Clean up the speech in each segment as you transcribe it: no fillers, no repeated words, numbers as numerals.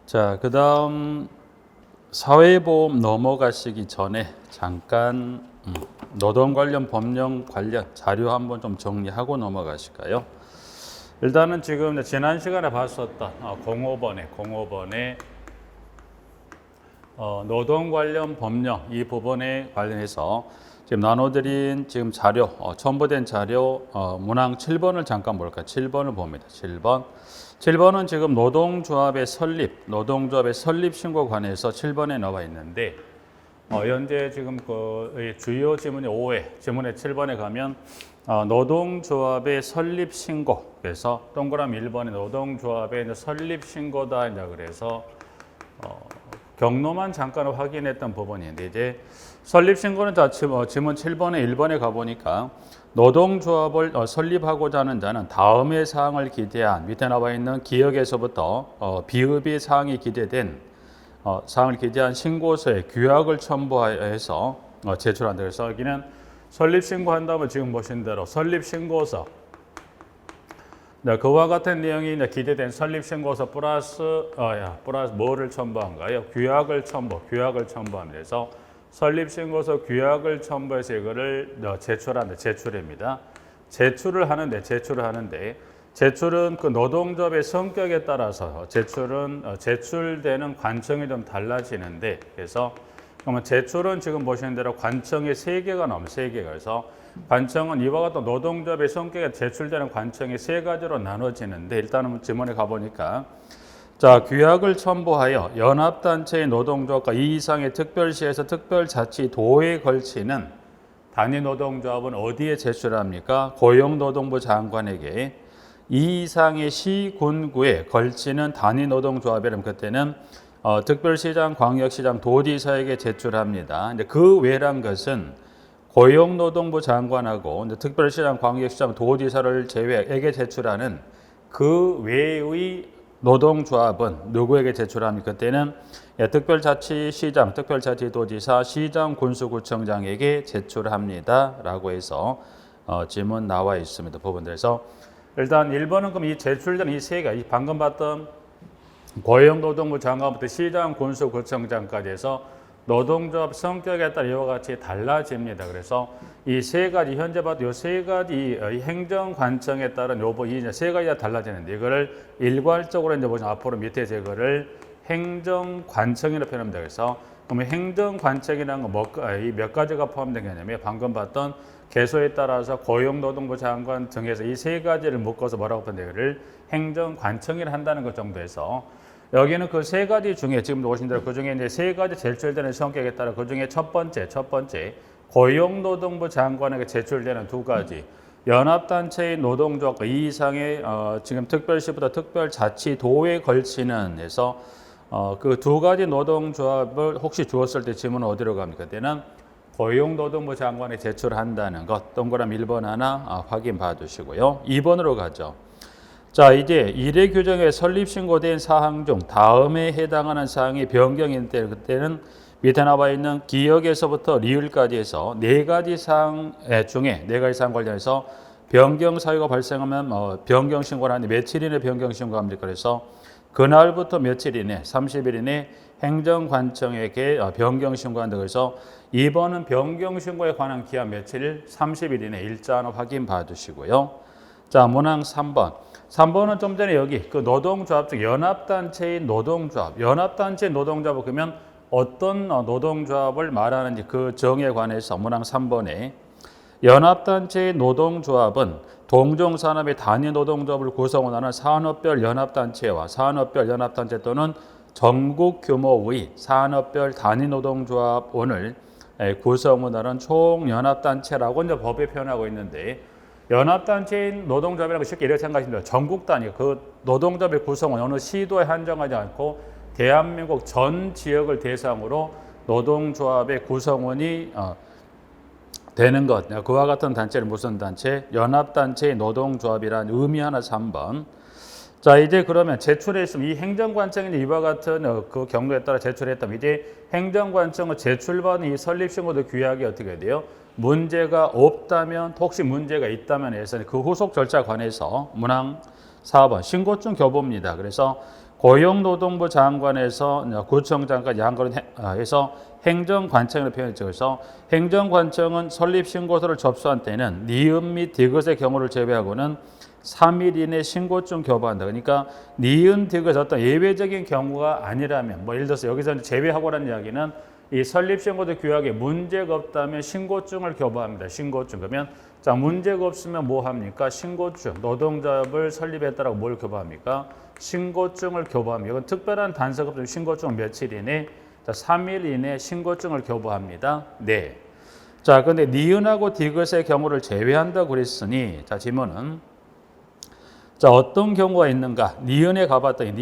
자, 그다음 사회보험 넘어가시기 전에 잠깐 노동 관련 법령 관련 자료 한번 좀 정리하고 넘어가실까요? 일단은 지금 지난 시간에 봤었던 05번에 노동 관련 법령 이 부분에 관련해서 지금 나눠드린 지금 자료 첨부된 자료 문항 7번을 잠깐 볼까요? 7번을 봅니다. 7번은 지금 노동조합의 설립 신고 관해서 7번에 나와 있는데 현재 지금 그 주요 지문이 5회, 지문의 7번에 가면 노동조합의 설립 신고, 그래서 동그라미 1번에 노동조합의 설립 신고다 이제 그래서 경로만 잠깐 확인했던 부분인데 이제 설립 신고는 지문 7번에 1번에 가보니까 노동조합을 설립하고자 하는 자는 다음의 사항을 기재한 밑에 나와 있는 기역에서부터 비읍이 사항이 기재된 사항을 기재한 신고서에 규약을 첨부해서 제출한다. 그래서 여기는 설립 신고한다면 지금 보신 대로 설립 신고서 그와 같은 내용이 기재된 설립 신고서 플러스 뭐를 첨부한가요? 규약을 첨부하면서 설립 신고서 규약을 첨부해서 이거를 제출입니다. 제출을 하는데 제출은 그 노동조합의 성격에 따라서 제출되는 관청이 좀 달라지는데 그래서 그러면 제출은 지금 보시는 대로 관청이 3개가 나옵니다. 3개가. 그래서 관청은 이와 같은 노동조합의 성격에 제출되는 관청이 3가지로 나눠지는데 일단은 지문에 가보니까 자, 규약을 첨부하여 연합단체의 노동조합과 이 이상의 특별시에서 특별자치도에 걸치는 단위 노동조합은 어디에 제출합니까? 고용노동부 장관에게 이 이상의 시, 군구에 걸치는 단위 노동조합이라면 그때는 특별시장, 광역시장, 도지사에게 제출합니다. 이제 그 외란 것은 고용노동부 장관하고 특별시장, 광역시장, 도지사를 제외에게 제출하는 그 외의 노동조합은 누구에게 제출합니까? 그때는 특별자치시장, 특별자치도지사, 시장, 군수구청장에게 제출합니다. 라고 해서 지문 나와 있습니다. 부분들에서 일단 1번은 그럼 이 제출된 이 3개, 방금 봤던 고용노동부 장관부터 시장, 군수구청장까지 해서 노동조합 성격에 따라 이와 같이 달라집니다. 그래서 이 3가지 현재 봐도 이 3가지 행정관청에 따른 이 3가지가 달라지는데 이거를 일괄적으로 이제 보시면 앞으로 밑에 제거를 행정관청이라고 표현합니다. 그래서 그러면 행정관청이라는 거 몇 가지가 포함된 개념이에요. 방금 봤던 개소에 따라서 고용노동부 장관 등에서 이 3가지를 묶어서 뭐라고 표현해요? 이거를 행정관청이라 한다는 것 정도에서 여기는 그 3가지 중에 지금 보신 대로 그 중에 이제 3가지 제출되는 성격에 따라 그 중에 첫 번째 고용노동부 장관에게 제출되는 2가지 연합단체의 노동조합과 이 이상의 지금 특별시부터 특별자치도에 걸치는 해서 그 2가지 노동조합을 혹시 주었을 때 지문은 어디로 갑니까? 그때는 고용노동부 장관에 제출한다는 것 동그라미 1번 하나 확인 봐주시고요. 2번으로 가죠. 자, 이제 일회 규정에 설립 신고된 사항 중 다음에 해당하는 사항이 변경일 때 그때는 밑에 나와 있는 기역에서부터 리을까지 해서 4가지 사항 중에 4가지 사항 관련해서 변경 사유가 발생하면 변경 신고를 하는데 며칠 이내 변경 신고합니까? 그래서 그날부터 며칠 이내 30일 이내 행정관청에게 변경 신고한다. 그래서 2번은 변경 신고에 관한 기한 며칠 30일 이내 일자 하나 확인 봐주시고요. 자, 문항 3번은 좀 전에 여기 그 노동조합 중 연합단체의 노동조합을 그러면 어떤 노동조합을 말하는지 그 정에 관해서 문항 3번에 연합단체의 노동조합은 동종산업의 단위 노동조합을 구성하는 산업별 연합단체와 산업별 연합단체 또는 전국 규모의 산업별 단위 노동조합원을 구성하는 총연합단체라고 이제 법에 표현하고 있는데 연합단체인 노동조합이라고 쉽게 이렇게 생각하시면 돼요. 전국 단위, 그 노동조합의 구성은 어느 시도에 한정하지 않고 대한민국 전 지역을 대상으로 노동조합의 구성원이 되는 것. 그와 같은 단체를 무슨 단체? 연합단체의 노동조합이라는 의미 하나 3번. 자, 이제 그러면 제출했으면 이 행정관청이 이와 같은 그 경로에 따라 제출했다면 이제 행정관청을 제출받은 이 설립신고도 규약이 어떻게 돼요? 문제가 없다면 혹시 문제가 있다면 해서 그 후속 절차 관해서 문항 4번 신고증 교부입니다. 그래서 고용노동부 장관에서 구청장까지 한거로 해서 행정관청으로 표현했죠. 그래서 행정관청은 설립신고서를 접수한 때는 니은 및 디귿의 경우를 제외하고는 3일 이내 신고증 교부한다. 그러니까 니은 디귿 어떤 예외적인 경우가 아니라면 예를 들어서 여기서 제외하고라는 이야기는 이 설립신고서 규약에 문제가 없다면 신고증을 교부합니다. 신고증. 그러면 자 문제가 없으면 뭐 합니까? 신고증. 노동조합을 설립했다라고 뭘 교부합니까? 신고증을 교부합니다. 이건 특별한 단서가 없으면 신고증은 며칠 이내? 자, 3일 이내 신고증을 교부합니다. 네. 자, 근데 니은하고 디귿의 경우를 제외한다고 그랬으니 자, 질문은 자, 어떤 경우가 있는가? 니은에 가봤더니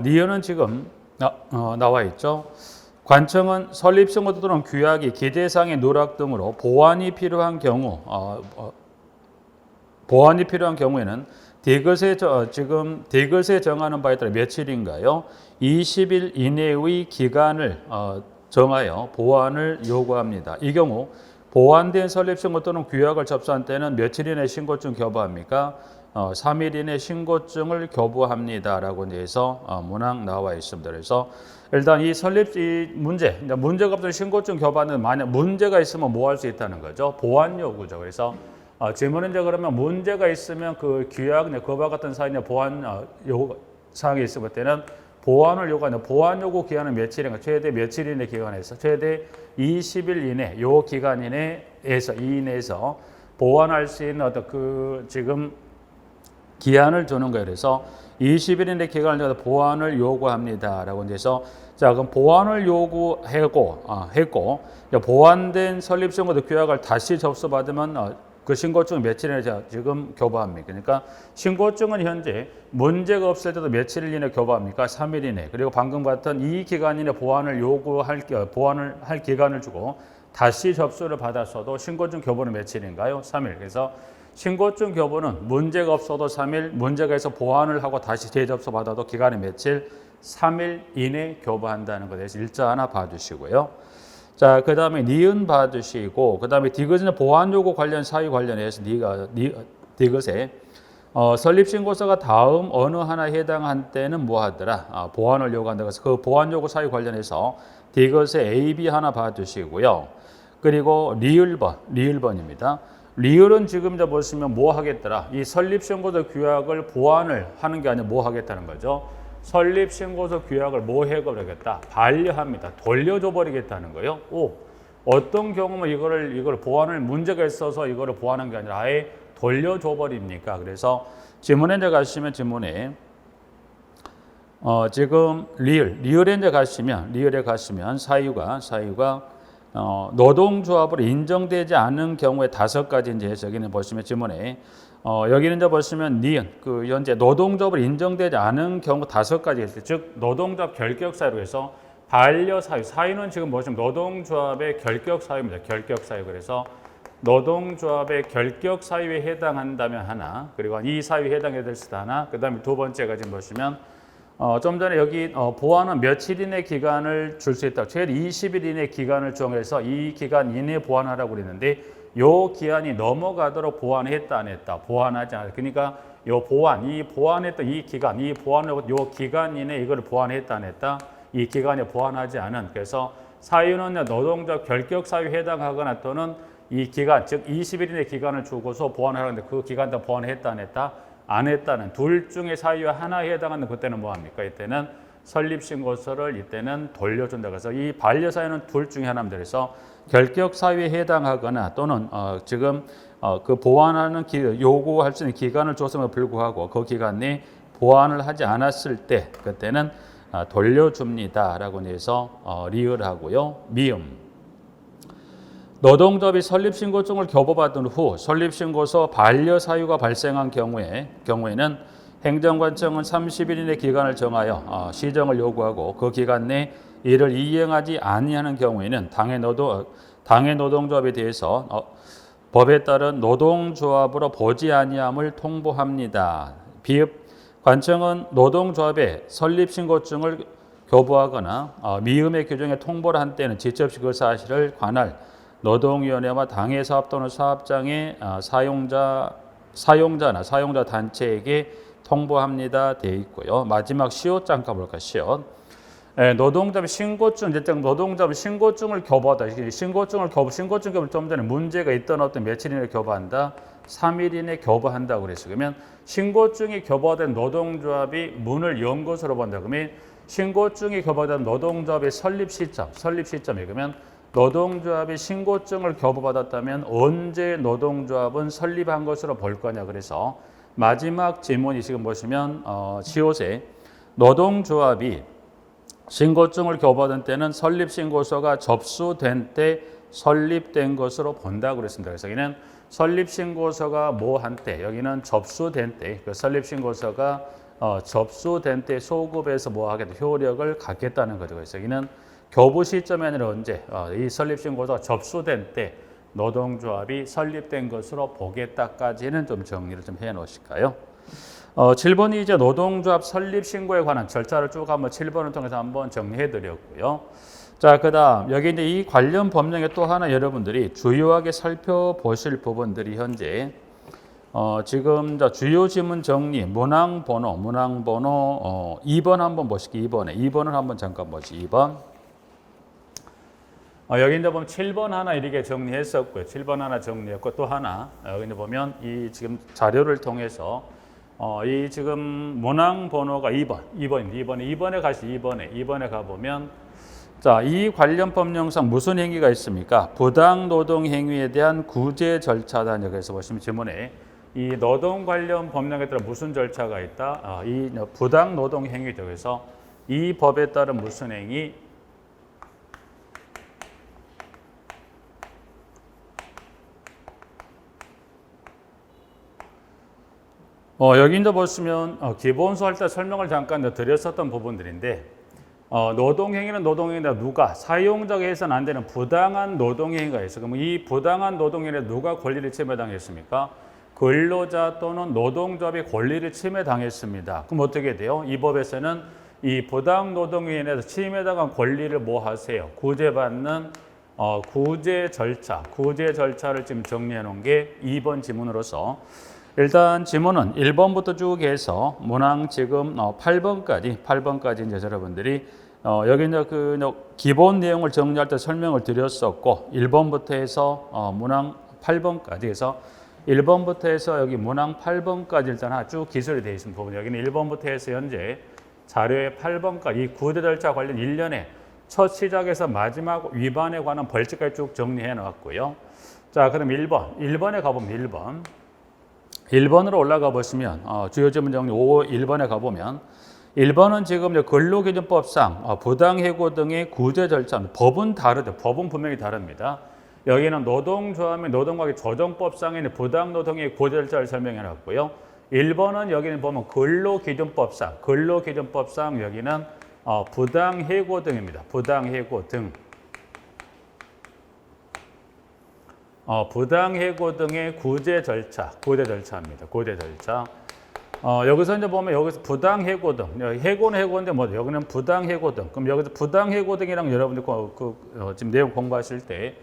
니은은 지금 나와 있죠. 관청은 설립신고서 또는 규약이 기재상의 누락 등으로 보완이 필요한 경우에는 지금 디귿에 정하는 바에 따라 며칠인가요? 20일 이내의 기간을 정하여 보완을 요구합니다. 이 경우 보완된 설립신고 또는 규약을 접수한 때는 며칠 이내 신고증 교부합니까? 3일 이내 신고증을 교부합니다라고 해서 문항 나와 있습니다. 그래서 일단 이 문제가 없던 신고증 교부하는 만약 문제가 있으면 뭐 할 수 있다는 거죠? 보완 요구죠. 그래서 질문은 이제 그러면 문제가 있으면 그 규약, 그와 같은 사항의 보완 요구 사항이 있을 때는 보완을 요구하는 보완 요구 기간은 며칠인가? 최대 며칠 이내 기간에서 최대 20일 이내 요 기간 이내에서 보완할 수 있는 어떤 그 지금 기한을 주는 거예요. 그래서 20일 이내 기간을 정해서 보완을 요구합니다라고 해서 자 그럼 보완을 요구했고 보완된 설립신고서 규약을 다시 접수받으면 그 신고증은 며칠 이내 지금 교부합니까? 그러니까 신고증은 현재 문제가 없을 때도 며칠 이내 교부합니까? 3일 이내. 그리고 방금 같은 이 기간 이내 보완을 할 기간을 주고 다시 접수를 받았어도 신고증 교부는 며칠인가요? 3일. 그래서 신고증 교부는 문제가 없어도 3일, 문제가 있어 보완을 하고 다시 재접수 받아도 기간이 며칠? 3일 이내 교부한다는 것에 대해서 일자 하나 봐주시고요. 자, 그 다음에 니은 봐주시고, 그 다음에 디귿은 보완 요구 관련 사유 관련해서 디귿에 설립신고서가 다음 어느 하나에 해당한 때는 뭐 하더라? 보완을 요구한다. 그래서 그 보완 요구 사유 관련해서 디귿에 A, B 하나 봐주시고요. 그리고 리을번입니다. 리을은 지금 이제 보시면 뭐 하겠더라? 이 설립신고서 규약을 보완을 하는 게 아니라 뭐 하겠다는 거죠? 설립신고서 규약을 뭐 해버리겠다? 반려합니다. 돌려줘 버리겠다는 거예요. 어떤 경우면 이거를 보완을 문제가 있어서 이거를 보완한 게 아니라 아예 돌려줘 버립니까? 그래서 지문에 이제 가시면 지금 리을에 이제 가시면 사유가 노동조합으로 인정되지 않은 경우에 5가지 이제 여기는 보시면 지문에 여기는 이제 보시면 니은 현재 노동조합으로 인정되지 않은 경우 5가지 있어요. 즉 노동조합 결격 사유로 해서 반려 사유는 지금 보시면 노동조합의 결격 사유입니다. 결격 사유. 그래서 노동조합의 결격 사유에 해당한다면 하나, 그리고 이 사유에 해당해야 될 수도 하나, 그 다음에 두 번째가 지금 보시면 좀 전에 여기 보완은 며칠 이내 기간을 줄 수 있다. 최대 20일 이내 기간을 정해서 이 기간 이내에 보완하라고 그랬는데 요 기한이 넘어가도록 보완했다 안 했다. 보완하지 않았다. 그러니까 보완했던 이 기간, 요 기간 이내 이걸 보완했다 안 했다. 이 기간에 보완하지 않은. 그래서 사유는 노동조합 결격 사유에 해당하거나 또는 이 기간, 즉 20일 이내 기간을 주고서 보완하는데 그 기간 다 보완했다 안 했다. 안 했다는 둘 중에 사유 하나에 해당하는 그때는 뭐 합니까? 이때는 설립신고서를 이때는 돌려준다. 그래서 이 반려사유는 둘 중에 하나입니다. 그래서 결격 사유에 해당하거나 또는 지금 그 보완하는 요구할 수 있는 기간을 줬음에도 불구하고 그 기간 내에 보완을 하지 않았을 때 그때는 돌려줍니다라고 해서 리을하고요. 미음. 노동조합이 설립신고증을 교부받은 후 설립신고서 반려사유가 발생한 경우에는 행정관청은 30일 이내 기간을 정하여 시정을 요구하고 그 기간 내 이를 이행하지 아니하는 경우에는 당해 노동조합에 대해서 법에 따른 노동조합으로 보지 아니함을 통보합니다. 비읍 관청은 노동조합에 설립신고증을 교부하거나 미음의 규정에 통보를 한 때는 지체 없이 그 사실을 관할 노동위원회와 당해 사업 또는 사업장의 사용자나 사용자 단체에게 통보합니다 되어 있고요. 마지막 시옷 잠깐 볼까요? 시옷. 노동자의 신고증, 노동자의 신고증을 교부하다. 신고증 교부 좀 전에 문제가 있던 어떤 며칠 이내에 교부한다. 3일 이내에 교부한다고 그랬어요. 그러면 신고증이 교부된 노동조합이 문을 연 것으로 본다. 그러면 신고증이 교부된 노동조합의 설립 시점이 그러면 노동조합이 신고증을 교부받았다면 언제 노동조합은 설립한 것으로 볼 거냐. 그래서 마지막 질문이 지금 보시면 시옷에 노동조합이 신고증을 교부받은 때는 설립신고서가 접수된 때 설립된 것으로 본다고 그랬습니다. 그래서 여기는 설립신고서가 뭐 한 때, 여기는 접수된 때, 그 설립신고서가 접수된 때 소급해서 뭐 하겠다, 효력을 갖겠다는 거죠. 그래서 여기는 교부 시점이 아니라 언제, 이 설립신고서가 접수된 때 노동조합이 설립된 것으로 보겠다까지는 좀 정리를 좀 해 놓으실까요? 7번이 이제 노동조합 설립 신고에 관한 절차를 쭉 한번 7번을 통해서 한번 정리해 드렸고요. 자, 그다음 여기 이제 이 관련 법령에 또 하나 여러분들이 주요하게 살펴보실 부분들이 현재 지금 주요 지문 정리 문항 번호 2번 한번 보실게요. 2번을 한번 잠깐 보시죠. 2번. 여기 이제 보면 7번 하나 이렇게 정리했었고요. 7번 하나 정리했고 또 하나 여기 이제 보면 이 지금 자료를 통해서 이 지금 문항 번호가 2번에 가시 2번에 가보면 자, 이 관련 법령상 무슨 행위가 있습니까? 부당 노동 행위에 대한 구제 절차다. 여기서 보시면 지문에 이 노동 관련 법령에 따라 무슨 절차가 있다? 이 부당 노동 행위죠. 그래서 이 법에 따른 무슨 행위? 여기 이제 보시면 기본소 할 때 설명을 잠깐 드렸었던 부분들인데 노동행위는 노동행위다 누가 사용자가 해서는 안 되는 부당한 노동행위가 있어. 그럼 이 부당한 노동행위에 누가 권리를 침해당했습니까? 근로자 또는 노동조합이 권리를 침해당했습니다. 그럼 어떻게 돼요? 이 법에서는 이 부당 노동행위에 대해서 침해당한 권리를 뭐 하세요? 구제받는 구제 절차를 지금 정리해 놓은 게 2번 지문으로서 일단 지문은 1번부터 쭉 해서 문항 지금 8번까지 이제 여러분들이 여기 이제 그 기본 내용을 정리할 때 설명을 드렸었고 1번부터 해서 문항 8번까지 해서 1번부터 해서 여기 문항 8번까지 일단 쭉 기술이 되어 있는 부분 여기는 1번부터 해서 현재 자료의 8번까지 이 구제 절차 관련 1년에 첫 시작에서 마지막 위반에 관한 벌칙까지 쭉 정리해 놓았고요. 자, 그럼 1번에 가보면 1번으로 올라가 보시면 주요 지문 정리 1번에 가보면 1번은 지금 근로기준법상 부당해고 등의 구제 절차 법은 다르죠. 법은 분명히 다릅니다. 여기는 노동조합의 노동관계 조정법상의 부당노동의 구제 절차를 설명해 놨고요. 1번은 여기는 보면 근로기준법상 여기는 부당해고 등입니다. 부당해고 등. 부당해고 등의 구제 절차입니다. 구제 절차. 여기서 이제 보면 여기서 부당해고 등, 해고는 해고인데 뭐 여기는 부당해고 등. 그럼 여기서 부당해고 등이랑 여러분들 지금 내용 공부하실 때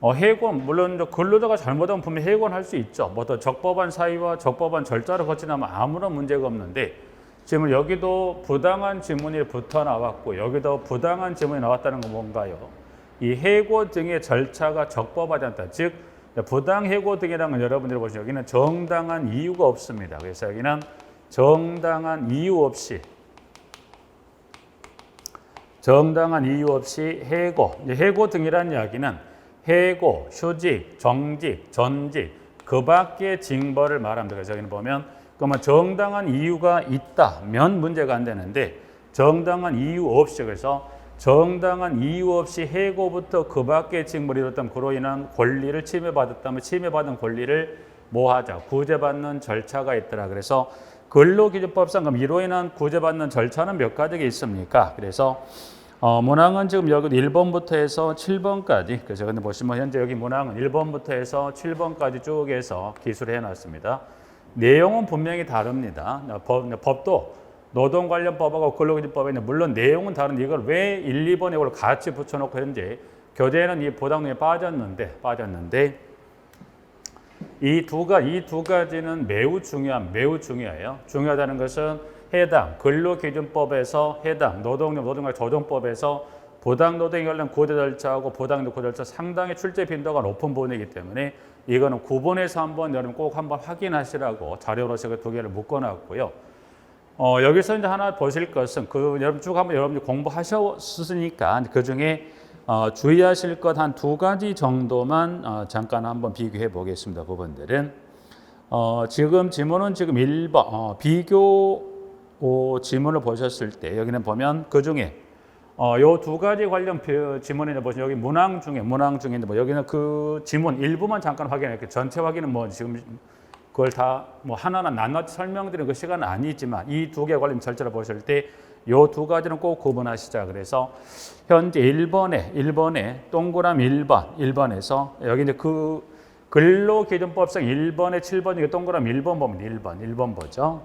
해고 물론 근로자가 잘못하면 분명 해고는 할 수 있죠. 뭐 더 적법한 사유와 적법한 절차를 거치면 아무런 문제가 없는데 지금 여기도 부당한 지문이 붙어 나왔고 여기도 부당한 지문이 나왔다는 건 뭔가요? 이 해고 등의 절차가 적법하지 않다. 즉 부당 해고 등이라는 건 여러분들이 보시면 여기는 정당한 이유가 없습니다. 그래서 여기는 정당한 이유 없이 해고 등이라는 이야기는 해고, 휴직, 정직, 전직 그 밖의 징벌을 말합니다. 그래서 여기는 보면 그러면 정당한 이유가 있다면 문제가 안 되는데 정당한 이유 없이 그래서 정당한 이유 없이 해고부터 그 밖의 징벌이 이뤘다면 그로 인한 권리를 침해받았다면 침해받은 권리를 뭐 하자? 구제받는 절차가 있더라. 그래서 근로기준법상 그럼 이로 인한 구제받는 절차는 몇 가지가 있습니까? 그래서 문항은 지금 여기 1번부터 해서 7번까지 그래서 근데 보시면 현재 여기 문항은 1번부터 해서 7번까지 쭉 해서 기술을 해놨습니다. 내용은 분명히 다릅니다. 법도 노동 관련 법하고 근로기준법에 있는 물론 내용은 다른데 이걸 왜 1, 2번에 이걸 같이 붙여놓고 현재 교재에는 이 부당노동이 빠졌는데 이 두 가지는 매우 중요해요. 중요하다는 것은 해당 근로기준법에서 해당 노동력 조정법에서 부당노동에 관련 고대 절차하고 부당노동 고대 절차 상당히 출제 빈도가 높은 부분이기 때문에 이거는 구본에서 한번 여러분 꼭 한번 확인하시라고 자료로 제가 두 개를 묶어놨고요. 여기서 이제 하나 보실 것은 여러분 쭉 한번 여러분들 공부하셨으니까 그 중에 주의하실 것 한 두 가지 정도만 잠깐 한번 비교해 보겠습니다. 부분들은 지금 지문은 지금 1번 비교 지문을 보셨을 때 여기는 보면 그 중에 요 두 가지 관련 지문에 보시면 여기 문항 중인데 뭐 여기는 그 지문 일부만 잠깐 확인할게요. 전체 확인은 뭐 지금 그걸 다 뭐 하나하나 낱낱이 설명드리는 그 시간은 아니지만 이 두 개 관련 절차를 보실 때 요 두 가지는 꼭 구분하시자. 그래서 현재 1번에 동그라미 1번에서 여기 이제 그 근로기준법상 1번에 7번 중에 동그라미 1번 보면 1번 보죠.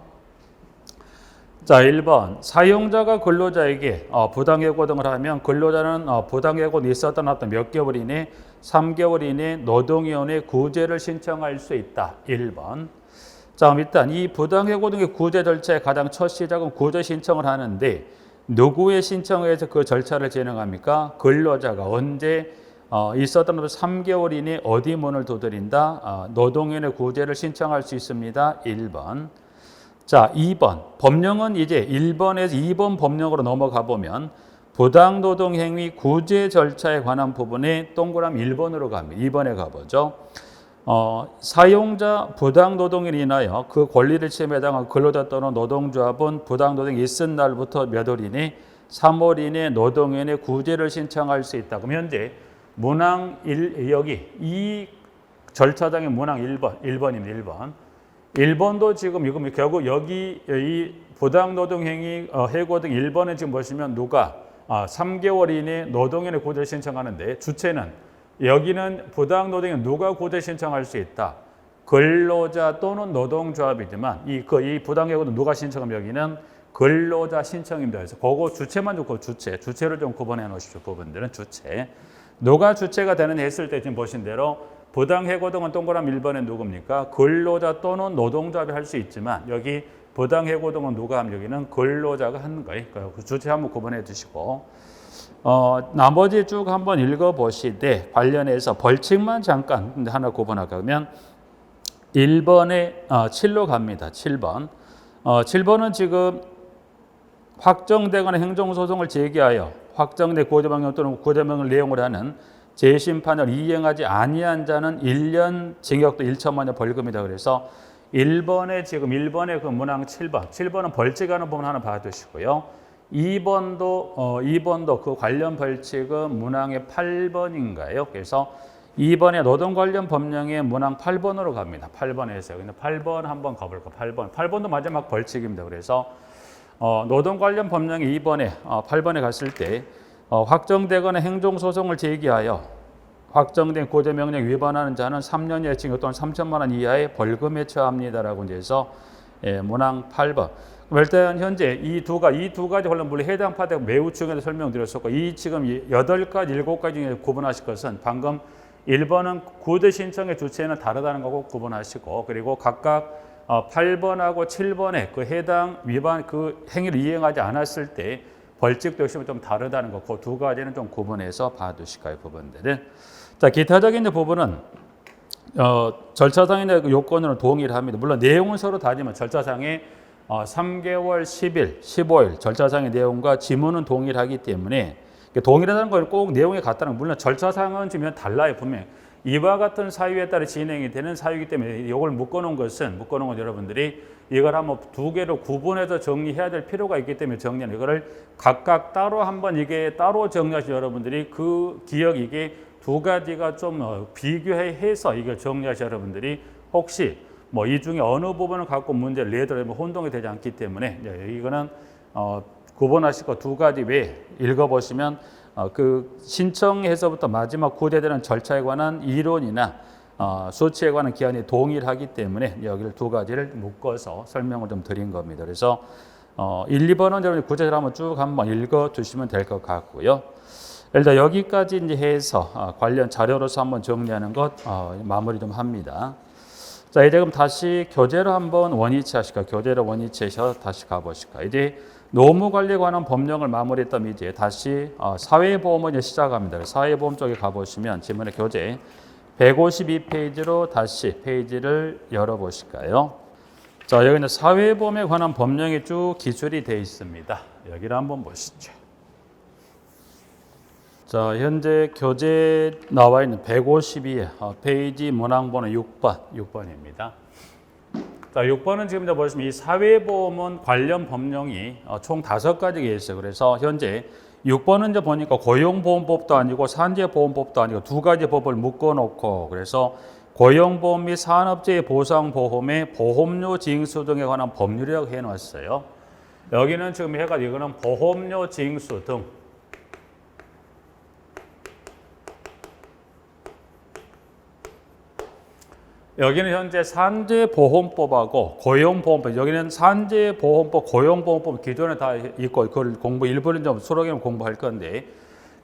자, 1번 사용자가 근로자에게 부당해고 등을 하면 근로자는 부당해고는 있었던 어떤 몇 개월 이내 3개월 이내 노동위원회에 구제를 신청할 수 있다. 1번. 자, 일단 이 부당해고 등의 구제 절차의 가장 첫 시작은 구제 신청을 하는데 누구의 신청에 의해서 그 절차를 진행합니까? 근로자가 언제 있었던 3개월 이내 어디 문을 두드린다? 노동위원회 구제를 신청할 수 있습니다. 1번. 자, 2번. 법령은 이제 1번에서 2번 법령으로 넘어가 보면 부당노동행위 구제 절차에 관한 부분에 동그라미 1번으로 갑니다. 2번에 가보죠. 사용자 부당노동으로 인하여 그 권리를 침해에 해당한 근로자 또는 노동조합은 부당노동이 있은 날부터 몇 월 이내 3월 이내 노동위원회 구제를 신청할 수 있다. 그럼 현재 문항 1 여기 이 절차장의 문항 1번입니다. 1번. 1번도 지금 이거 결국 여기 이 부당노동행위 해고 등 1번에 지금 보시면 누가 3개월 이내 노동위원회 구제를 신청하는데 주체는 여기는 부당노동에 누가 구제 신청할 수 있다. 근로자 또는 노동조합이지만 이 부당해고는 누가 신청하면 여기는 근로자 신청입니다. 그래서 그거 주체만 좋고 주체를 좀 구분해 놓으십시오. 부분들은 주체. 누가 주체가 되는 했을 때 지금 보신 대로 부당해고 등은 동그라미 1번에 누굽니까? 근로자 또는 노동조합이 할 수 있지만 여기 부당해고 등은 누가 하면 여기는 근로자가 하는 거예요. 그 주체 한번 구분해 주시고 나머지 쭉 한번 읽어보시되 관련해서 벌칙만 잠깐 하나 구분할까 하면 1번에 7로 갑니다. 7번. 7번은 지금 확정되거나 행정소송을 제기하여 확정된 구제명령 또는 구제명령 내용을 하는 재심판을 이행하지 아니한 자는 1년 징역도 1천만 원 벌금이다. 그래서 1번에 지금 1번에 그 문항 7번은 벌칙하는 부분 하나 봐두시고요. 2번도 그 관련 벌칙은 문항의 8번인가요? 그래서 2번에 노동 관련 법령의 문항 8번으로 갑니다. 8번에서 근데 8번 한번 가볼까? 8번도 마지막 벌칙입니다. 그래서 노동 관련 법령의 8번에 갔을 때 확정되거나 행정소송을 제기하여 확정된 구제명령 위반하는 자는 3년 이하의 징역 또는 3천만 원 이하의 벌금에 처합니다라고 이제 해서 문항 8번. 일단 현재 이 두 가지 관련 물론 해당 파트가 매우 중요해서 설명드렸었고 이 지금 8가지 7가지 중에 구분하실 것은 방금 1번은 구제 신청의 주체는 다르다는 거고 구분하시고 그리고 각각 8번하고 7번에 그 해당 위반 그 행위를 이행하지 않았을 때 벌칙도 역시 좀 다르다는 거, 그 두 가지는 좀 구분해서 봐두실까요, 부분들은. 자, 기타적인 부분은 절차상의 요건으로는 동의를 합니다. 물론 내용은 서로 다르지만 절차상에 3개월, 10일, 15일 절차상의 내용과 지문은 동의를 하기 때문에 동일하다는 걸 꼭 내용에 같다는 거. 물론 절차상은 지금 달라요, 분명히. 이와 같은 사유에 따라 진행이 되는 사유이기 때문에 이걸 묶어놓은 건 여러분들이 이걸 한번 두 개로 구분해서 정리해야 될 필요가 있기 때문에 정리하는 이거를 각각 따로 한번 이게 따로 정리하시 여러분들이 그 기억 이게 두 가지가 좀 비교해서 이걸 정리하시 여러분들이 혹시 뭐 이 중에 어느 부분을 갖고 문제를 내더라도 혼동이 되지 않기 때문에 이거는 구분하시고 두 가지 외에 읽어보시면 그 신청에서부터 마지막 구제되는 절차에 관한 이론이나 수치에 관한 기한이 동일하기 때문에 여기를 두 가지를 묶어서 설명을 좀 드린 겁니다. 그래서 1, 2번은 여러분 구제를 한번 읽어 두시면 될 것 같고요. 일단 여기까지 이제 해서 관련 자료로서 한번 정리하는 것 마무리 좀 합니다. 자, 이제 그럼 다시 교재로 한번 원위치 하실까? 교재로 원위치해서 다시 가보실까? 이제 노무관리에 관한 법령을 마무리했다면 이제 다시 사회보험을 이제 시작합니다. 사회보험 쪽에 가보시면 지문의 교재 152페이지로 다시 페이지를 열어보실까요? 자, 여기는 사회보험에 관한 법령이 쭉 기술이 되어 있습니다. 여기를 한번 보시죠. 자, 현재 교재 나와 있는 152에 페이지 문항번호 6번입니다. 자, 6번은 지금 보시면 이 사회보험은 관련 법령이 총 5가지가 있어요. 그래서 현재 6번은 이제 보니까 고용보험법도 아니고 산재보험법도 아니고 두 가지 법을 묶어놓고 그래서 고용보험 및 산업재해 보상보험의 보험료 징수 등에 관한 법률이라고 해놨어요. 여기는 지금 해가지고 이거는 보험료 징수 등 여기는 현재 산재보험법하고 고용보험법, 여기는 산재보험법, 고용보험법 기존에 다 있고 그걸 공부 일부는 좀 수록이면 공부할 건데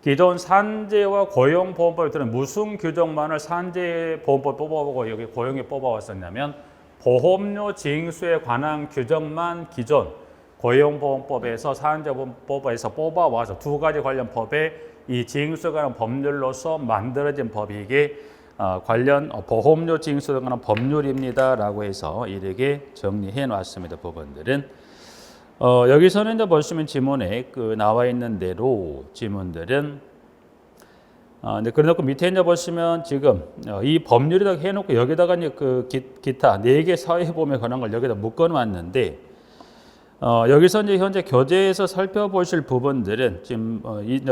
기존 산재와 고용보험법에는 무슨 규정만을 산재보험법 뽑아보고 여기 고용에 뽑아왔었냐면 보험료 징수에 관한 규정만 기존 고용보험법에서 산재보험법에서 뽑아와서 두 가지 관련 법에 이 징수에 관한 법률로서 만들어진 법이 이게 관련 보험료 징수에 관한 법률입니다라고 해서 이렇게 정리해 놨습니다. 부분들은 여기서는 이제 보시면 지문에 그 나와 있는 대로 지문들은 그래놓고 밑에 이제 보시면 지금 이 법률이라고 해놓고 여기다가 이제 그 기타 4개 사회보험에 관한 걸 여기다 묶어놨는데 여기서 이제 현재 교재에서 살펴보실 부분들은 지금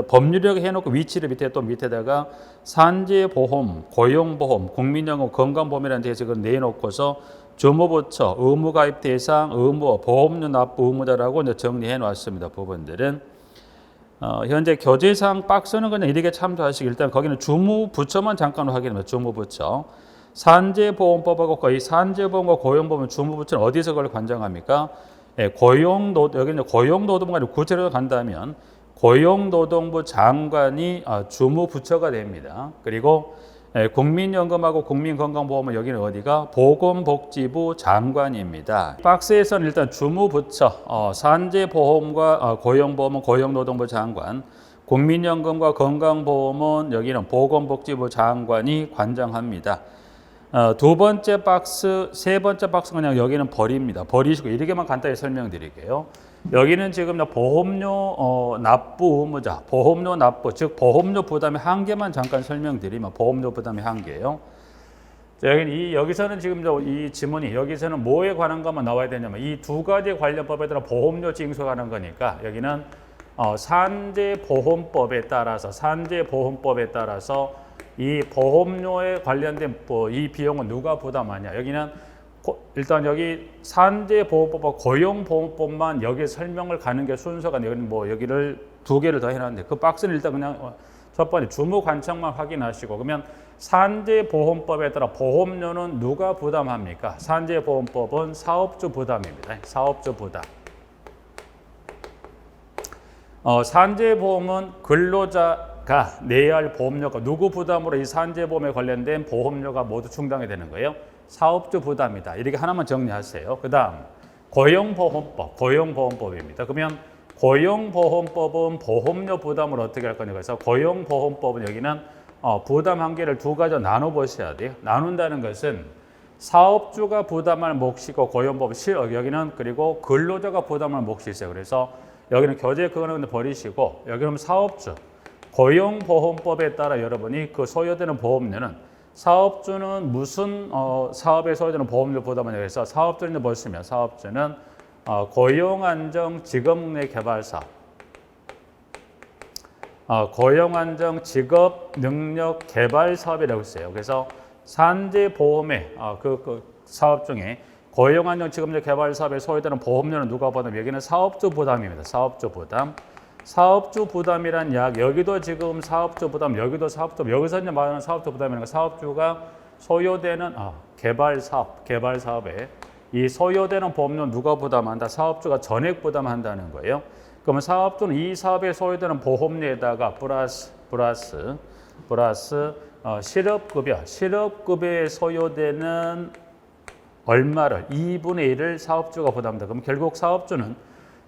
법률이라고 해놓고 위치를 또 밑에다가 산재보험, 고용보험, 국민연금, 건강보험이라는 데서 그걸 내놓고서 주무부처, 의무가입 대상, 의무, 보험료 납부 의무자라고 이제 정리해 놨습니다. 부분들은 현재 교재상 박스는 그냥 이렇게 참조하시기 일단 거기는 주무부처만 잠깐 확인합니다. 주무부처. 산재보험법하고 거의 산재보험과 고용보험은 주무부처는 어디서 그걸 관장합니까? 여기는 고용노동부가 아니고 구체적으로 간다면 고용노동부 장관이 주무부처가 됩니다. 그리고 국민연금하고 국민건강보험은 여기는 어디가? 보건복지부 장관입니다. 박스에서는 일단 주무부처, 산재보험과 고용보험은 고용노동부 장관, 국민연금과 건강보험은 여기는 보건복지부 장관이 관장합니다. 두 번째 박스, 세 번째 박스는 그냥 여기는 버립니다. 버리시고 이렇게만 간단히 설명드릴게요. 여기는 지금 보험료 납부 의무자, 보험료 납부, 즉 보험료 부담의 한계만 잠깐 설명드리면 보험료 부담의 한계예요. 여기서는 지금 이 지문이 여기서는 뭐에 관한 것만 나와야 되냐면 이 두 가지 관련 법에 따라 보험료 징수에 관한 거니까 여기는 산재보험법에 따라서 이 보험료에 관련된 이 비용은 누가 부담하냐? 여기는 일단 여기 산재보험법과 고용보험법만 여기 설명을 가는 게 순서가 여기는 여기를 두 개를 더 해놨는데 그 박스는 일단 그냥 첫 번째 주무관청만 확인하시고 그러면 산재보험법에 따라 보험료는 누가 부담합니까? 산재보험법은 사업주 부담입니다. 사업주 부담. 산재보험은 근로자가 내야 할 보험료가 누구 부담으로 이 산재보험에 관련된 보험료가 모두 충당이 되는 거예요? 사업주 부담이다. 이렇게 하나만 정리하세요. 그 다음 고용보험법입니다. 그러면 고용보험법은 보험료 부담을 어떻게 할 거냐 그래서 고용보험법은 여기는 부담 한계를 두 가지로 나눠 보셔야 돼요. 나눈다는 것은 사업주가 부담할 몫이고 고용법 여기는 그리고 근로자가 부담할 몫이 있어요. 그래서 여기는 교재 그거는 버리시고 여기는 사업주 고용보험법에 따라 여러분이 그 소요되는 보험료는 사업주는 무슨 사업에 소요되는 보험료 부담하냐 해서 사업주는 보시면 사업주는 고용안정 직업능력개발사업 고용안정 직업능력개발사업이라고 있어요. 그래서 산재보험의 그 사업 중에 고용안정 직업능력개발사업에 소요되는 보험료는 누가 부담? 여기는 사업주 부담입니다. 사업주 부담. 사업주 부담이란 여기도 지금 사업주 부담, 여기도 사업주, 여기서 이제 말하는 사업주 부담이라는 건 사업주가 소요되는 개발사업에 이 소요되는 보험료는 누가 부담한다? 사업주가 전액 부담한다는 거예요. 그러면 사업주는 이 사업에 소요되는 보험료에다가 플러스 실업급여에 소요되는 얼마를 2분의 1을 사업주가 부담한다. 그럼 결국 사업주는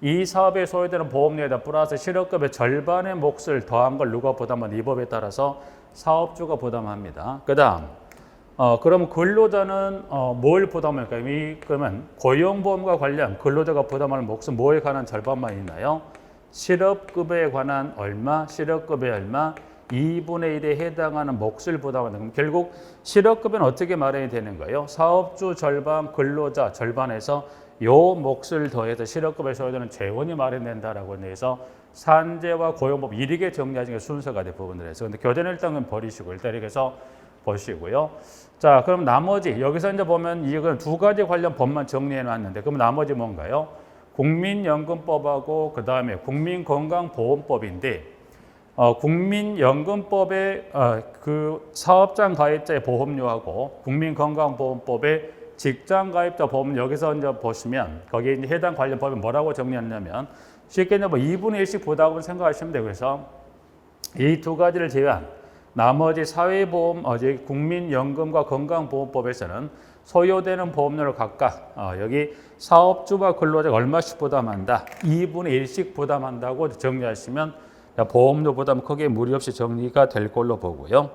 이 사업에 소요되는 보험료에다 플러스 실업급의 절반의 몫을 더한 걸 누가 부담한다. 이 법에 따라서 사업주가 부담합니다. 그 다음 그럼 근로자는 뭘 부담할까요? 그러면 고용보험과 관련 근로자가 부담하는 몫은 뭐에 관한 절반만 있나요? 실업급여에 관한 얼마, 실업급여 얼마, 2분의 1에 해당하는 몫을 부담하는 그럼 결국 실업급여는 어떻게 마련이 되는 거예요? 사업주 절반, 근로자 절반에서 요 몫을 더해서 실업급여에 소요되는 재원이 마련된다라고 해서 산재와 고용보험 이렇게 정리하시는 게 순서가 될 부분들에서 근데 교재는 일단은 버리시고 일단 이렇게 해서 보시고요. 자, 그럼 나머지 여기서 이제 보면 이건 두 가지 관련 법만 정리해 놨는데 그럼 나머지 뭔가요? 국민연금법하고 그 다음에 국민건강보험법인데 국민연금법의 그 사업장 가입자의 보험료하고 국민건강보험법의 직장가입자 보험료 여기서 이제 보시면 거기에 이제 해당 관련 법이 뭐라고 정리했냐면 쉽게 이제 뭐 2분의 1씩 부담을 생각하시면 되고 그래서 이 두 가지를 제외한 나머지 사회보험 국민연금과 건강보험법에서는 소요되는 보험료를 각각 여기 사업주와 근로자가 얼마씩 부담한다. 2분의 1씩 부담한다고 정리하시면 보험료 부담 크게 무리 없이 정리가 될 걸로 보고요.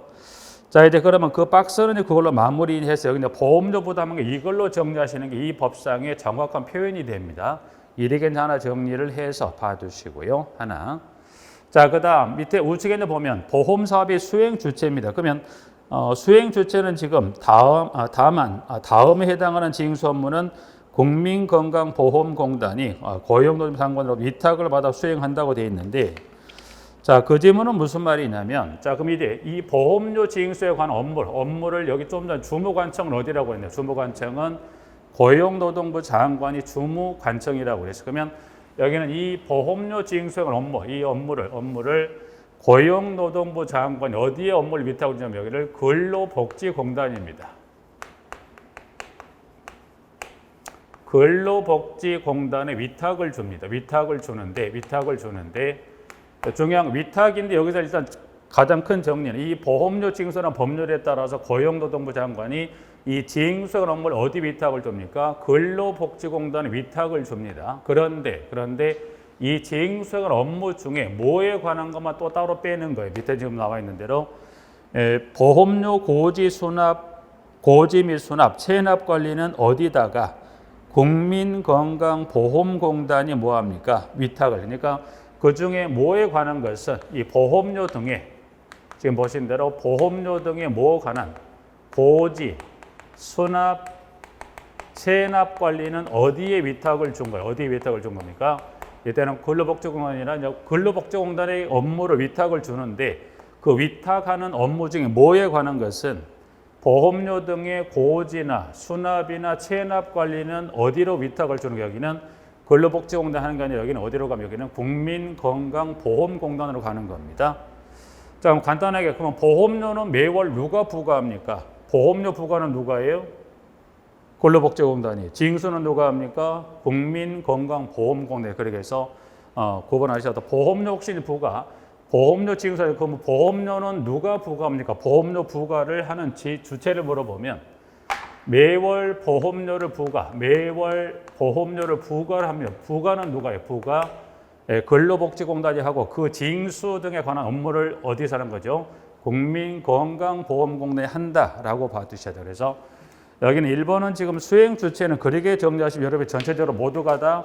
자 이제 그러면 그 박스는 그걸로 마무리해서 여기 보험료 부담은 이걸로 정리하시는 게 이 법상의 정확한 표현이 됩니다. 이렇게 하나 정리를 해서 봐주시고요. 하나. 자, 그 다음 밑에 우측에 보면 보험사업의 수행 주체입니다. 그러면 수행 주체는 지금 다음에 해당하는 징수 업무는 국민건강보험공단이 고용노동상관으로 위탁을 받아 수행한다고 되어 있는데 자, 그 질문은 무슨 말이냐면 자, 그럼 이제 이 보험료 징수에 관한 업무를 여기 좀 전 주무관청은 어디라고 했나요? 주무관청은 고용노동부 장관이 주무관청이라고 그랬어요. 그러면 여기는 이 보험료 징수에 관한 이 업무를 고용노동부 장관이 어디에 업무를 위탁하고 있냐면 여기를 근로복지공단입니다. 근로복지공단에 위탁을 줍니다. 위탁을 주는데 중요한 위탁인데 여기서 일단 가장 큰 정리는 이 보험료 징수나 법률에 따라서 고용노동부 장관이 이 징수한 업무를 어디 위탁을 줍니까? 근로복지공단에 위탁을 줍니다. 그런데 이 징수한 업무 중에 뭐에 관한 것만 또 따로 빼는 거예요. 밑에 지금 나와 있는 대로 보험료 고지 및 수납, 체납 관리는 어디다가 국민건강보험공단이 뭐합니까? 위탁을. 그러니까 그 중에 뭐에 관한 것은 이 보험료 등에 지금 보신 대로 보험료 등에 뭐에 관한 고지, 수납, 체납 관리는 어디에 위탁을 준 거예요? 어디에 위탁을 준 겁니까? 이때는 근로복지공단이나 근로복지공단의 업무를 위탁을 주는데 그 위탁하는 업무 중에 뭐에 관한 것은 보험료 등의 고지나 수납이나 체납 관리는 어디로 위탁을 주는 거예요? 여기는 근로복지공단 하는 게 아니라 여기는 어디로 가면 여기는 국민건강보험공단으로 가는 겁니다. 자, 그럼 간단하게 그러면 보험료는 매월 누가 부과합니까? 보험료 부과는 누가 해요? 근로복지공단이. 징수는 누가 합니까? 국민건강보험공단. 그렇게 해서 구분하셔도 보험료 혹시 부과, 보험료 징수, 그럼 보험료는 누가 부과합니까? 보험료 부과를 하는 주체를 물어보면 매월 보험료를 부과를 합니다. 부과는 누가 해요? 부과 근로복지공단이 하고 그 징수 등에 관한 업무를 어디서 하는 거죠? 국민건강보험공단이 한다라고 봐두셔야 돼요. 그래서 여기는 1번은 지금 수행 주체는 그렇게 정리하시면 여러분 전체적으로 모두가 다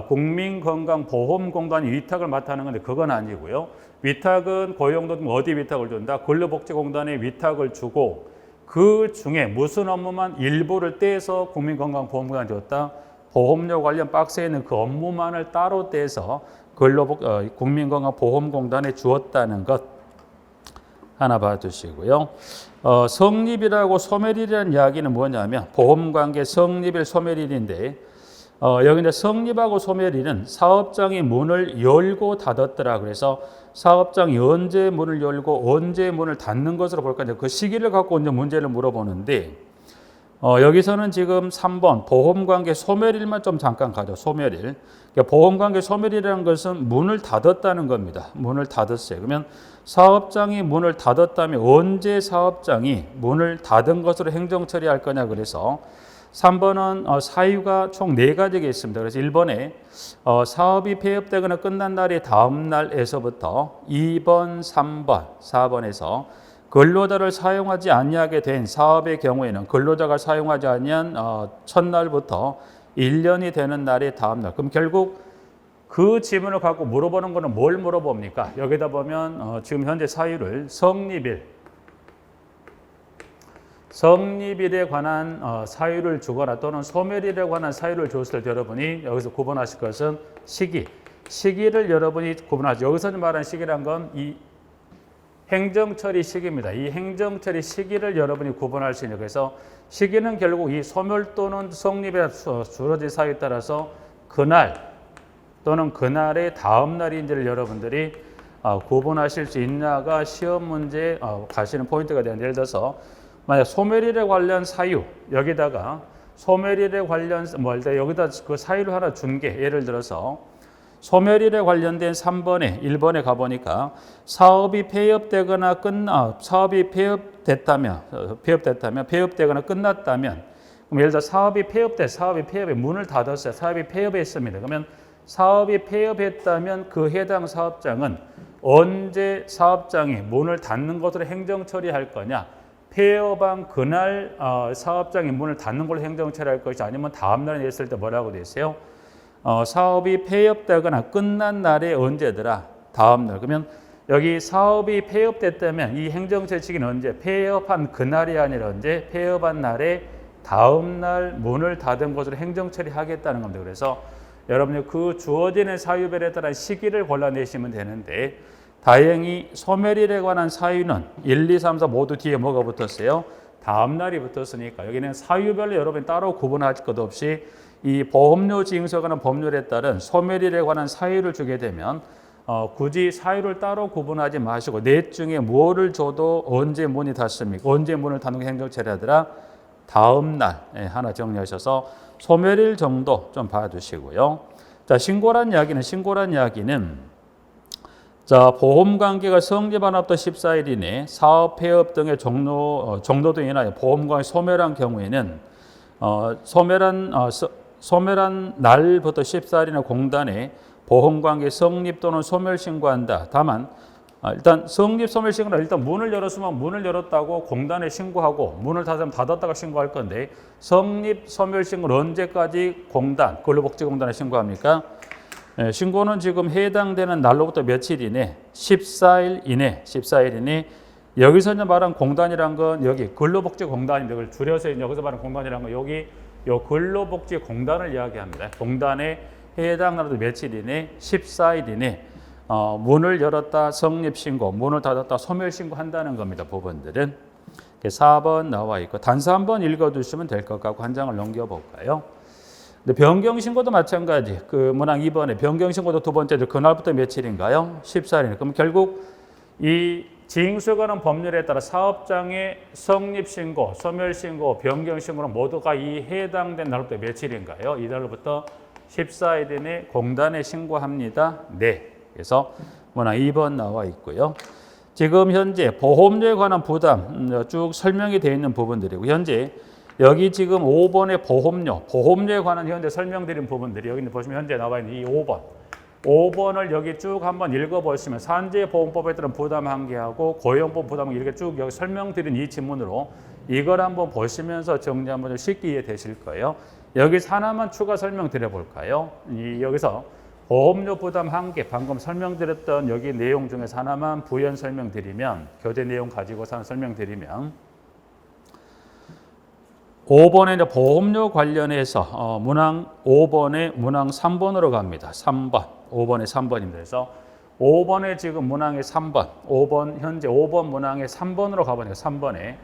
국민건강보험공단이 위탁을 맡아하는 건데 그건 아니고요. 위탁은 고용노동 어디 위탁을 준다? 근로복지공단에 위탁을 주고 그 중에 무슨 업무만 일부를 떼서 국민건강보험공단에 줬다? 보험료 관련 박스에 있는 그 업무만을 따로 떼서 국민건강보험공단에 주었다는 것 하나 봐주시고요. 성립이라고 소멸일이라는 이야기는 뭐냐면 보험관계 성립일 소멸일인데 여기 이제 성립하고 소멸일은 사업장이 문을 열고 닫았더라. 그래서 사업장이 언제 문을 열고 언제 문을 닫는 것으로 볼까? 그 시기를 갖고 이제 문제를 물어보는데 여기서는 지금 3번 보험관계 소멸일만 좀 잠깐 가죠. 소멸일. 그러니까 보험관계 소멸이라는 것은 문을 닫았다는 겁니다. 문을 닫았어요. 그러면 사업장이 문을 닫았다면 언제 사업장이 문을 닫은 것으로 행정 처리할 거냐 그래서 3번은 사유가 총 4가지가 있습니다. 그래서 1번에 사업이 폐업되거나 끝난 날이 다음 날에서부터 2번, 3번, 4번에서 근로자를 사용하지 아니하게 된 사업의 경우에는 근로자가 사용하지 아니한 첫날부터 1년이 되는 날이 다음 날. 그럼 결국 그 지문을 갖고 물어보는 거는 뭘 물어봅니까? 여기다 보면 지금 현재 사유를 성립일에 관한 사유를 주거나 또는 소멸일에 관한 사유를 줬을 때 여러분이 여기서 구분하실 것은 시기를 여러분이 구분하죠. 여기서 말하는 시기란 건 이 행정처리 시기입니다. 이 행정처리 시기를 여러분이 구분할 수 있는, 그래서 시기는 결국 이 소멸 또는 성립에 주어진 사유에 따라서 그날 또는 그날의 다음 날인지를 여러분들이 구분하실 수 있냐가 시험 문제 가시는 포인트가 되는데, 예를 들어서 만약 소멸일에 관련 사유 여기다가 소멸일에 관련 여기다 그 사유를 하나 준 게, 예를 들어서 소멸일에 관련된 3번에 1번에 가보니까 사업이 폐업되거나 사업이 폐업되거나 끝났다면, 그럼 예를 들어 사업이 폐업에 문을 닫았어요. 사업이 폐업했습니다. 그러면 사업이 폐업했다면 그 해당 사업장은 언제 사업장이 문을 닫는 것으로 행정 처리할 거냐? 폐업한 그날 사업장이 문을 닫는 걸로 행정 처리할 것이, 아니면 다음 날에 했을 때 뭐라고 돼 있어요? 사업이 폐업되거나 끝난 날에 언제더라? 다음 날. 그러면 여기 사업이 폐업됐다면 이 행정처리 시기는 언제? 폐업한 그날이 아니라 언제? 폐업한 날에 다음 날 문을 닫은 것으로 행정처리 하겠다는 겁니다. 그래서 여러분이 그 주어지는 사유별에 따라 시기를 골라내시면 되는데, 다행히 소멸일에 관한 사유는 1, 2, 3, 4 모두 뒤에 뭐가 붙었어요? 다음 날이 붙었으니까 여기는 사유별로 여러분이 따로 구분할 것 없이 이 보험료 징수에 관한 법률에 따른 소멸일에 관한 사유를 주게 되면 굳이 사유를 따로 구분하지 마시고 넷 중에 뭐를 줘도 언제 문이 닫습니까? 언제 문을 닫는 게 행정처리하더라? 다음 날 하나 정리하셔서 소멸일 정도 좀 봐주시고요. 자, 신고란 이야기는 자, 보험관계가 성립한 앞부터 14일 이내 사업 폐업 등의 종료 등에 인하여 보험관계 소멸한 경우에는 소멸한 날부터 14일이나 공단에 보험관계 성립 또는 소멸 신고한다. 다만 일단 성립 소멸 신고는 일단 문을 열었으면 문을 열었다고 공단에 신고하고, 문을 닫으면 닫았다고 신고할 건데, 성립 소멸 신고는 언제까지 근로복지공단에 신고합니까? 신고는 지금 해당되는 날로부터 며칠 이내, 14일 이내. 여기서 이제 말한 공단이란 건 여기 근로복지공단인데, 그걸 줄여서 여기서 말하는 공단이란 건 여기 요 근로복지공단을 이야기합니다. 공단에 해당 날로부터 며칠 이내, 14일 이내 문을 열었다 성립신고, 문을 닫았다 소멸신고 한다는 겁니다. 부분들은 4번 나와 있고, 단서 한번 읽어두시면 될 것 같고 한 장을 넘겨볼까요? 근데 변경신고도 마찬가지. 그 문항 2번에 변경신고도 두 번째도 그날부터 며칠인가요? 14일. 그럼 결국 이 징수에 관한 법률에 따라 사업장의 성립신고, 소멸신고, 변경신고는 모두가 이 해당된 날부터 며칠인가요? 이달부터 14일 이내 공단에 신고합니다. 네. 그래서 문항 2번 나와 있고요. 지금 현재 보험료에 관한 부담 쭉 설명이 되어 있는 부분들이고, 현재 여기 지금 5번의 보험료에 관한 현재 설명드린 부분들이 여기 보시면 현재 나와 있는 이 5번을 여기 쭉 한번 읽어보시면 산재보험법에 따른 부담 한계하고 고용보험 부담을 이렇게 쭉 여기 설명드린 이 지문으로 이걸 한번 보시면서 정리하면 쉽게 이해되실 거예요. 여기서 하나만 추가 설명드려 볼까요? 여기서 보험료 부담 한계, 방금 설명드렸던 여기 내용 중에서 하나만 부연 설명드리면, 교재 내용 가지고서 설명드리면, 5번에 이제 보험료 관련해서 문항 5번에 문항 3번으로 갑니다. 5번에 3번입니다. 그래서 5번에 지금 문항의 3번, 현재 5번 문항의 3번으로 가보니까 3번에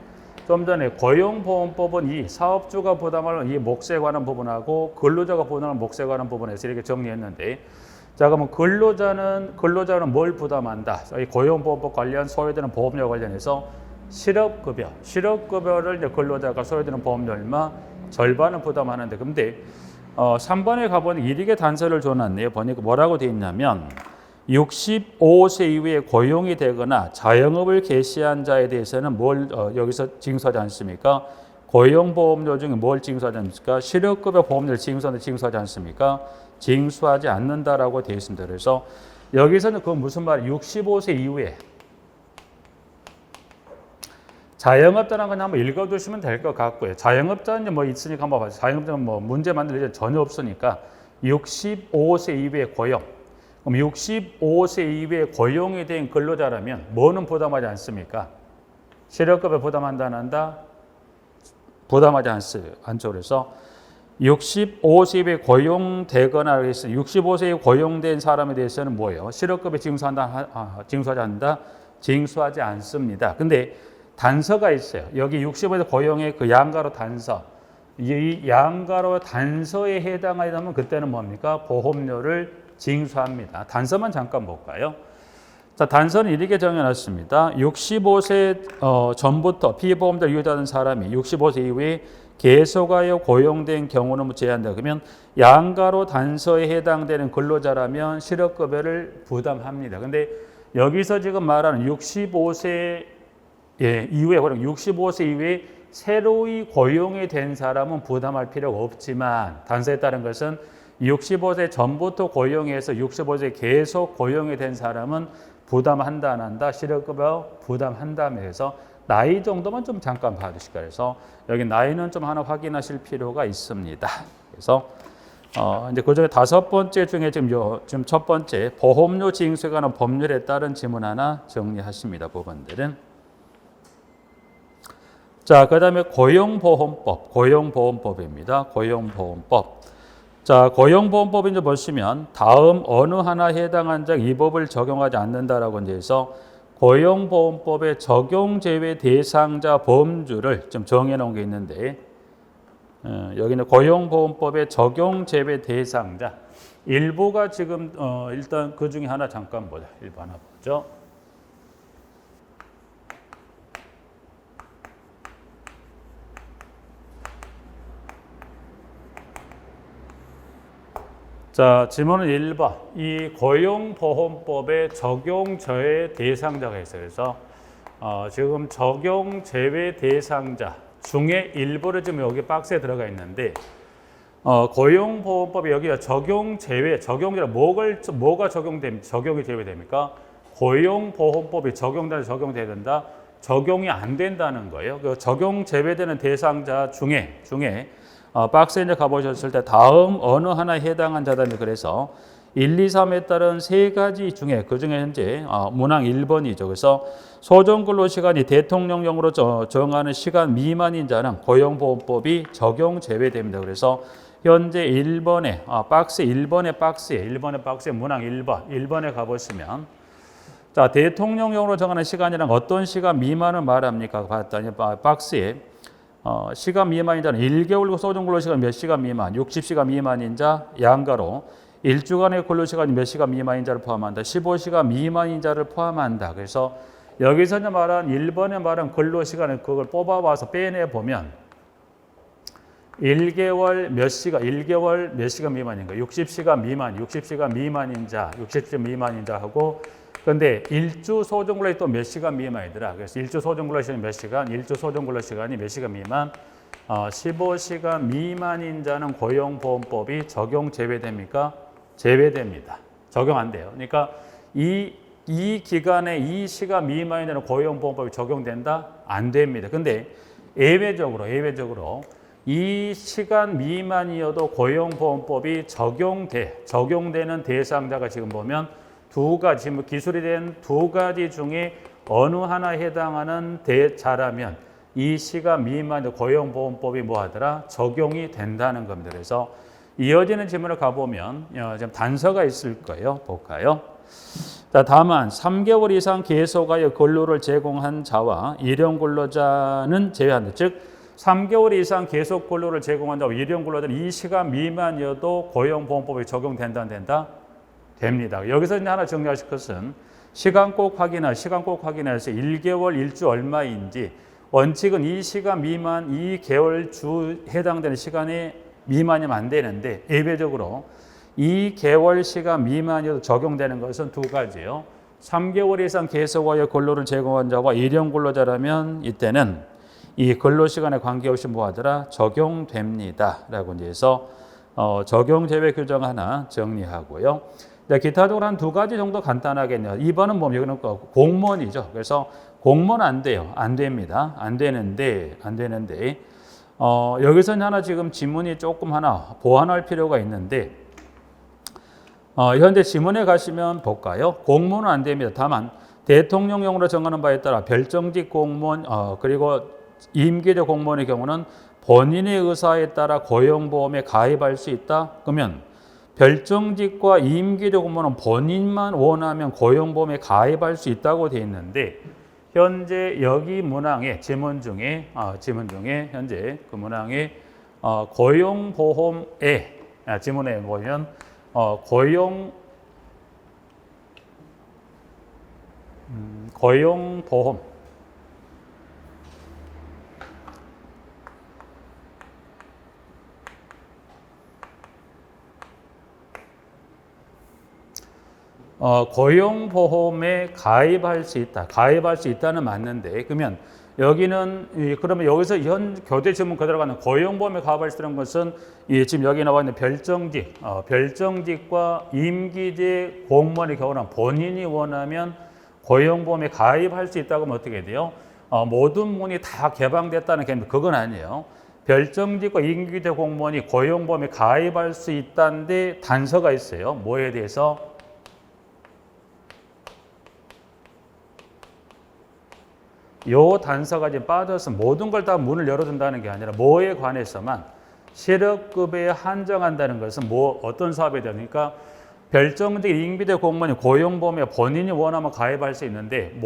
좀 전에 고용보험법은 이 사업주가 부담하는 이 몫에 관한 부분하고 근로자가 부담하는 몫에 관한 부분에서 이렇게 정리했는데, 자, 그러면 근로자는 뭘 부담한다? 이 고용보험법 관련 소요되는 보험료 관련해서 실업급여를 이제 근로자가 소요되는 보험료 얼마? 절반을 부담하는데, 근데 3번에 가보니 이렇게 단서를 줘놨네요. 보니까 뭐라고 돼 있냐면 65세 이후에 고용이 되거나 자영업을 개시한 자에 대해서는 여기서 징수하지 않습니까? 고용보험료 중에 뭘 징수하지 않습니까? 실업급여 보험료를 징수하지 않습니까? 징수하지 않는다라고 되어 있습니다. 그래서 여기서는 그건 무슨 말이에요? 65세 이후에 자영업자라는 건 한번 읽어두시면 될 것 같고요. 자영업자는 뭐 있으니까 한번 봐주세요. 자영업자는 뭐 문제 만들 일이 전혀 없으니까 65세 이후에 고용. 그럼 65세 이후에 고용이 된 근로자라면 뭐는 부담하지 않습니까? 실업급여 부담한다 안 한다? 부담하지 않죠. 그래서 65세 이후에 고용되거나 그래서 65세 이후에 고용된 사람에 대해서는 뭐예요? 실업급여 징수하지 않는다? 징수하지 않습니다. 근데 단서가 있어요. 여기 65세 고용의 그 양가로 단서. 이 양가로 단서에 해당하면 그때는 뭡니까? 보험료를 징수합니다. 단서만 잠깐 볼까요? 자, 단서는 이렇게 정해놨습니다. 65세 전부터 피보험자 유효자된 사람이 65세 이후에 계속하여 고용된 경우는 제한다. 그러면 양가로 단서에 해당되는 근로자라면 실업급여를 부담합니다. 근데 여기서 지금 말하는 65세 이후에 65세 이후에 새로이 고용이 된 사람은 부담할 필요가 없지만 단서에 따른 것은 65세 전부터 고용해서 65세 계속 고용이 된 사람은 부담한다 안 한다? 실업급여 부담한다며 해서 나이 정도만 좀 잠깐 봐주실까 해서 여기 나이는 좀 하나 확인하실 필요가 있습니다. 그래서 이제 그중에 5번째 중에 지금 첫 번째 보험료 징수에 관한 법률에 따른 지문 하나 정리하십니다. 부분들은. 자, 그 다음에 고용보험법입니다. 고용보험법. 자, 고용보험법 이제 보시면 다음 어느 하나 해당한 장 이 법을 적용하지 않는다라고 이제 해서 고용보험법의 적용 제외 대상자 범주를 좀 정해 놓은 게 있는데 여기는 고용보험법의 적용 제외 대상자 일부가 지금 일단 그 중에 하나 잠깐 보자. 일부 하나 보죠. 자, 질문은 1번. 이 고용보험법의 적용 제외 대상자가 있어요. 그래서 지금 적용 제외 대상자 중에 일부를 지금 여기 박스에 들어가 있는데 고용보험법이 여기가 적용 제외, 적용이라 뭐가 적용이 제외됩니까? 고용보험법이 적용돼야 된다. 적용이 안 된다는 거예요. 그 적용 제외되는 대상자 중에 박스에 이제 가보셨을 때 다음 어느 하나에 해당한 자다. 그래서 1, 2, 3에 따른 세 가지 중에 그중에 현재 문항 1번이죠. 그래서 소정근로시간이 대통령령으로 정하는 시간 미만인 자는 고용보험법이 적용 제외됩니다. 그래서 현재 1번에 박스 1번의 박스에 문항 1번에 가보시면 자, 대통령령으로 정하는 시간이란 어떤 시간 미만을 말합니까? 봤더니 박스에 시간 미만인 자는 1개월 소정근로시간 몇 시간 미만, 60시간 미만인 자 양가로 1주간의 근로시간이 몇 시간 미만인 자를 포함한다. 15시간 미만인 자를 포함한다. 그래서 여기서 말한 1번에 말한 근로시간을 그걸 뽑아와서 빼내보면 1개월 몇 시간 미만인가? 60시간 미만인 자, 60시간 미만인 자하고 근데 1주 소정근로시 또 몇 시간 미만이더라. 그래서 1주 소정근로시간이 몇 시간? 1주 소정근로시간이 몇 시간 미만? 15시간 미만인 자는 고용보험법이 적용 제외됩니까? 제외됩니다. 적용 안 돼요. 그러니까 이 기간에 이 시간 미만인 자는 고용보험법이 적용된다? 안 됩니다. 근데 예외적으로 이 시간 미만이어도 고용보험법이 적용되는 대상자가 지금 보면 두 가지, 기술이 된 두 가지 중에 어느 하나에 해당하는 대자라면 이 시간 미만의 고용보험법이 뭐하더라? 적용이 된다는 겁니다. 그래서 이어지는 질문을 가보면 좀 단서가 있을 거예요. 볼까요? 자, 다만 3개월 이상 계속하여 근로를 제공한 자와 일용 근로자는 제외한다. 즉 3개월 이상 계속 근로를 제공한 자와 일용 근로자는 이 시간 미만이어도 고용보험법이 적용된다 안 된다? 됩니다. 여기서 이제 하나 정리하실 것은 시간 꼭 확인해서 1개월 1주 얼마인지 원칙은 이 시간 미만, 이 개월 주 해당되는 시간이 미만이면 안 되는데 예외적으로 이 개월 시간 미만이어도 적용되는 것은 두 가지예요. 3개월 이상 계속하여 근로를 제공한 자와 일용 근로자라면 이때는 이 근로시간에 관계없이 뭐하더라? 적용됩니다라고 이제 해서 적용 제외 규정 하나 정리하고요. 기타적으로 한 두 가지 정도 간단하겠네요. 2번은 뭐 여기는 공무원이죠. 그래서 공무원 안 돼요. 안 됩니다. 안 되는데 여기서 하나 지금 지문이 조금 하나 보완할 필요가 있는데 현재 지문에 가시면 볼까요? 공무원은 안 됩니다. 다만 대통령령으로 정하는 바에 따라 별정직 공무원 그리고 임기제 공무원의 경우는 본인의 의사에 따라 고용보험에 가입할 수 있다. 그러면 별정직과 임기제 공무원은 본인만 원하면 고용보험에 가입할 수 있다고 되어 있는데 현재 여기 문항에 지문 중에 현재 그 문항에 고용보험에 지문에 보면 고용보험 고용보험에 가입할 수 있다. 가입할 수 있다는 맞는데 그러면 여기는 그러면 여기서 현 교대 지문 그대로 가는 고용보험에 가입할 수 있는 것은 지금 여기 나와 있는 별정직과 임기제 공무원의 경우는 본인이 원하면 고용보험에 가입할 수 있다고 하면 어떻게 돼요? 모든 문이 다 개방됐다는 개념 그건 아니에요. 별정직과 임기제 공무원이 고용보험에 가입할 수 있다는데 단서가 있어요. 뭐에 대해서? 요 단서가 이제 빠져서 모든 걸 다 문을 열어준다는 게 아니라 뭐에 관해서만 실업급여에 한정한다는 것은 어떤 사업에 되니까 별정직 임기대 공무원이 고용보험에 본인이 원하면 가입할 수 있는데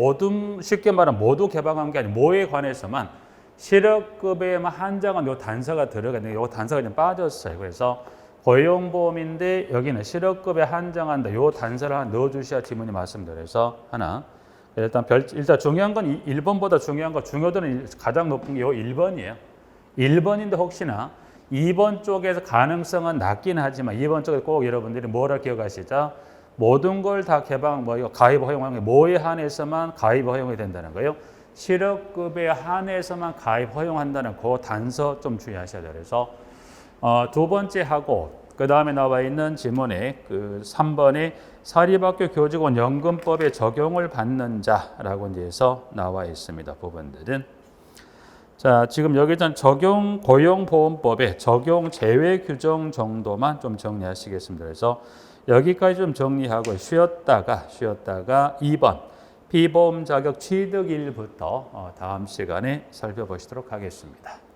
쉽게 말하면 모두 개방한 게 아니라 뭐에 관해서만 실업급여에만 한정한 요 단서가 들어가는데 요 단서가 좀 빠졌어요. 그래서 고용보험인데 여기는 실업급여에 한정한다. 요 단서를 하나 넣어주셔야 지문이 맞습니다. 그래서 하나. 일단 중요한 건 1번보다 중요한 거 중요도는 가장 높은 게 요 1번이에요. 1번인데 혹시나 2번 쪽에서 가능성은 낮긴 하지만 2번 쪽에 꼭 여러분들이 뭐라 기억하시죠? 모든 걸 다 개방, 가입 허용하는 게 뭐에 한해서만 가입 허용이 된다는 거예요. 실업급여에 한해서만 가입 허용한다는 그 단서 좀 주의하셔야 돼요. 그래서 두 번째 하고 그 다음에 나와 있는 지문에 그 3번에 사립학교 교직원 연금법에 적용을 받는 자라고 이제 해서 나와 있습니다. 부분들은. 자, 지금 여기는 적용 고용보험법의 적용 제외 규정 정도만 좀 정리하시겠습니다. 그래서 여기까지 좀 정리하고 쉬었다가 2번 피보험 자격 취득일부터 다음 시간에 살펴보시도록 하겠습니다.